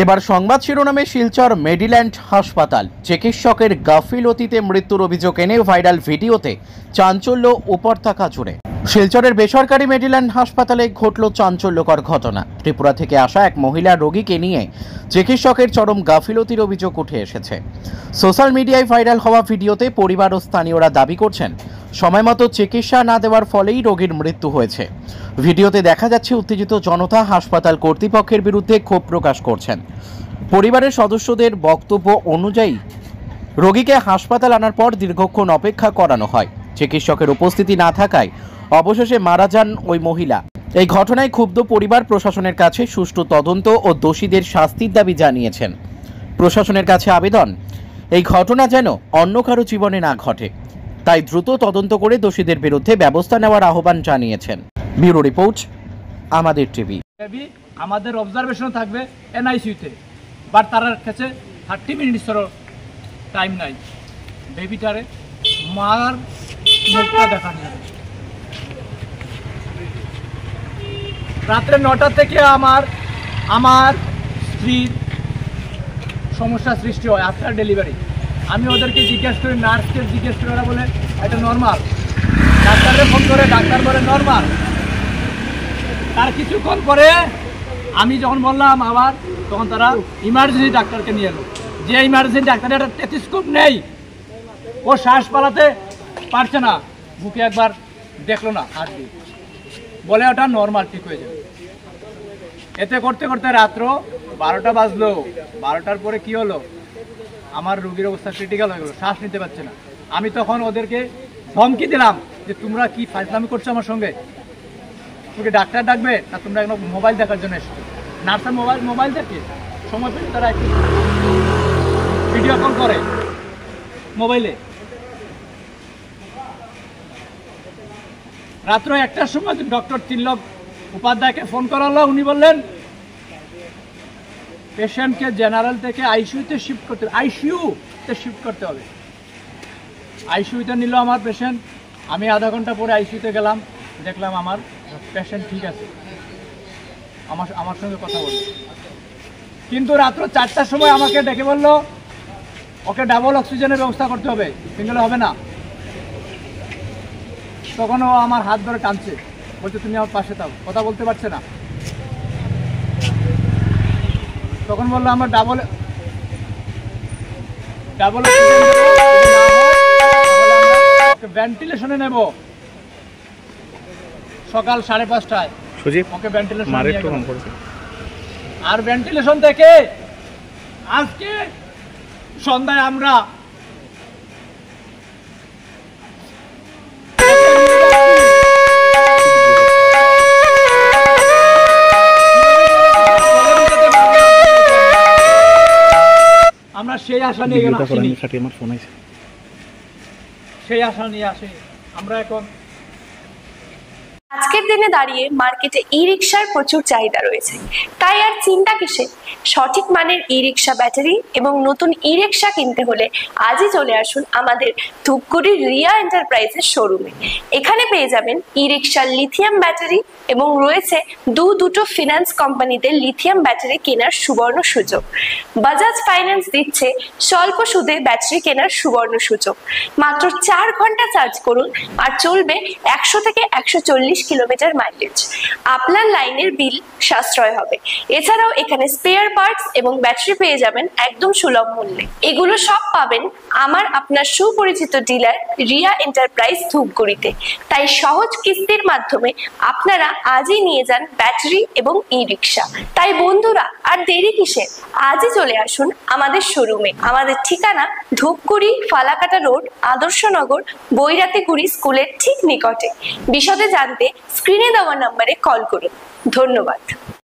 এবার সংবাদ শিরোনামে শিলচর মেডিল্যান্ড হাসপাতাল চিকিৎসকের গাফিলতিতে মৃত্যুর অভিযোগ এনে ভাইরাল ভিডিওতে চাঞ্চল্য উপত্যকা জুড়ে। শিলচরের বেসরকারি মেডিল্যান্ড হাসপাতালে ঘটল চাঞ্চল্যকর ঘটনা। ত্রিপুরা থেকে আসা এক মহিলা রোগীকে নিয়ে চিকিৎসকের চরম গাফিলতির অভিযোগ উঠে এসেছে। সোশ্যাল মিডিয়ায় ভাইরাল হওয়া ভিডিওতে পরিবার ও স্থানীয়রা দাবি করছেন সময়মতো চিকিৎসা না দেওয়ার ফলেই রোগীর মৃত্যু হয়েছে। ভিডিওতে দেখা যাচ্ছে উত্তেজিত জনতা হাসপাতাল কর্তৃপক্ষের বিরুদ্ধে ক্ষোভ প্রকাশ করছেন। পরিবারের সদস্যদের বক্তব্য অনুযায়ী রোগীকে হাসপাতাল আনার পর দীর্ঘক্ষণ অপেক্ষা করানো হয়। চিকিৎসকের উপস্থিতি না থাকায় অবশেষে মারা যান ওই মহিলা। এই ঘটনায় ক্ষুব্ধ পরিবার প্রশাসনের কাছে সুষ্ঠু তদন্ত ও দোষীদের শাস্তির দাবি জানিয়েছেন। প্রশাসনের কাছে আবেদন, এই ঘটনা যেন অন্য কারো জীবনে না ঘটে, তাই দ্রুত তদন্ত করে দোষীদের বিরুদ্ধে ব্যবস্থা নেওয়ার আহ্বান জানিয়েছেন। ব্যুরো রিপোর্ট, আমাদের টিভি। আমাদের অবজারভেশন থাকবে এনআইসিউতে, বাট তার কাছে 30 মিনিটসেরও টাইম নাই। বেবিটারে মার মুখটা দেখা যায়। রাত্রে 9টা থেকে আমার স্ত্রীর সমস্যা সৃষ্টি হয় আফটার ডেলিভারি। আমি ওদেরকে জিজ্ঞেস করি, নার্সকে জিজ্ঞেস করি, ওরা বলে এটা নর্মাল। ডাক্তারকে ফোন করে, ডাক্তার বলে নর্মাল। তার কিছুক্ষণ পরে আমি যখন বললাম আবার, তখন তারা ইমার্জেন্সি ডাক্তারকে নিয়ে এলো। যে ইমার্জেন্সি ডাক্তারের একটা টেথিস্কোপ নেই, ও শ্বাস পালাতে পারছে না, বুকে একবার দেখলো না, হাত দিয়ে বলে ওটা নর্মাল, ঠিক হয়ে যাবে। এতে করতে করতে রাত্র 12টা বাজলো। 12টার পরে কি হলো, আমার রোগীর অবস্থা ক্রিটিক্যাল হয়ে গেল, শ্বাস নিতে পারছে না। আমি তখন ওদেরকে ধমকি দিলাম যে তোমরা কি ফাইজলামি করছো আমার সঙ্গে, তোকে ডাক্তার ডাকবে না তোমরা এখন মোবাইল দেখার জন্য এসছো। নার্সের মোবাইল দেখে সময় পেলে তারা একটু ভিডিও কল করে মোবাইলে। রাত্র 1টার সময় ডক্টর তিলক উপাধ্যায়কে ফোন করা হলো। উনি বললেন পেশেন্টকে জেনারেল থেকে আইসিইউতে শিফট করতে হবে। আইসিইউতে নিল আমার পেশেন্ট। আমি আধা ঘন্টা পরে আইসিইউতে গেলাম, দেখলাম আমার পেশেন্ট ঠিক আছে, আমার সঙ্গে কথা বলল। কিন্তু রাত্র 4টার সময় আমাকে ডেকে বলল ওকে ডাবল অক্সিজেনের ব্যবস্থা করতে হবে, সিঙ্গেলে হবে না। তখন ও আমার হাত ধরে টানছে, বলছে তুমি আমার পাশে থাকো, কথা বলতে পারছে না। তখন বললো আমার ডাবল ভেন্টিলেশনে নেব। সকাল 5:30টায় ওকে ভেন্টিলেশন, আর ভেন্টিলেশন থেকে আজকে সন্ধ্যায় আমরা সেই আশা নিয়ে আসি আমরা এখন। আজকের দিনে দাঁড়িয়ে মার্কেটে ই রিকশার প্রচুর চাহিদা রয়েছে, তাই আর চিন্তা কিসে? সঠিক মানের ই রিকশা ব্যাটারি এবং নতুন ই রিকশা কিনতে হলে আজই চলে আসুন আমাদের ধূপগুড়ির রিয়া এন্টারপ্রাইজের শোরুমে। এখানে পেয়ে যাবেন ই রিকশার লিথিয়াম ব্যাটারি এবং রয়েছে দুটো ফিনান্স কোম্পানিতে লিথিয়াম ব্যাটারি কেনার সুবর্ণ সুযোগ। বাজাজ ফাইন্যান্স দিচ্ছে স্বল্প সুদে ব্যাটারি কেনার সুবর্ণ সুযোগ। মাত্র 4 ঘন্টা চার্জ করুন আর চলবে 100 থেকে 140 কিলোমিটার মাইলেজ। আপনার লাইনের বিল সাশ্রয় হবে। এছাড়াও এখানে স্পেয়ার পার্টস এবং ব্যাটারি পেয়ে যাবেন একদম সুলভ মূল্যে। এগুলো সব পাবেন আপনার সুপরিচিত ডিলার রিয়া এন্টারপ্রাইজ ধূপগুড়িতে। তাই সহজ কিস্তির মাধ্যমে আপনারা আজই নিয়ে যান ব্যাটারি এবং ই রিকশা। তাই বন্ধুরা আর দেরি কিসের, আজই চলে আসুন আমাদের শোরুমে। আমাদের ঠিকানা ধূপগুড়ি ফালাকাটা রোড, আদর্শনগর, বৈরাতিগুড়ি স্কুলের ঠিক নিকটে। বিশদে জানতে স্ক্রিনে দেওয়া নম্বরে কল করুন। ধন্যবাদ।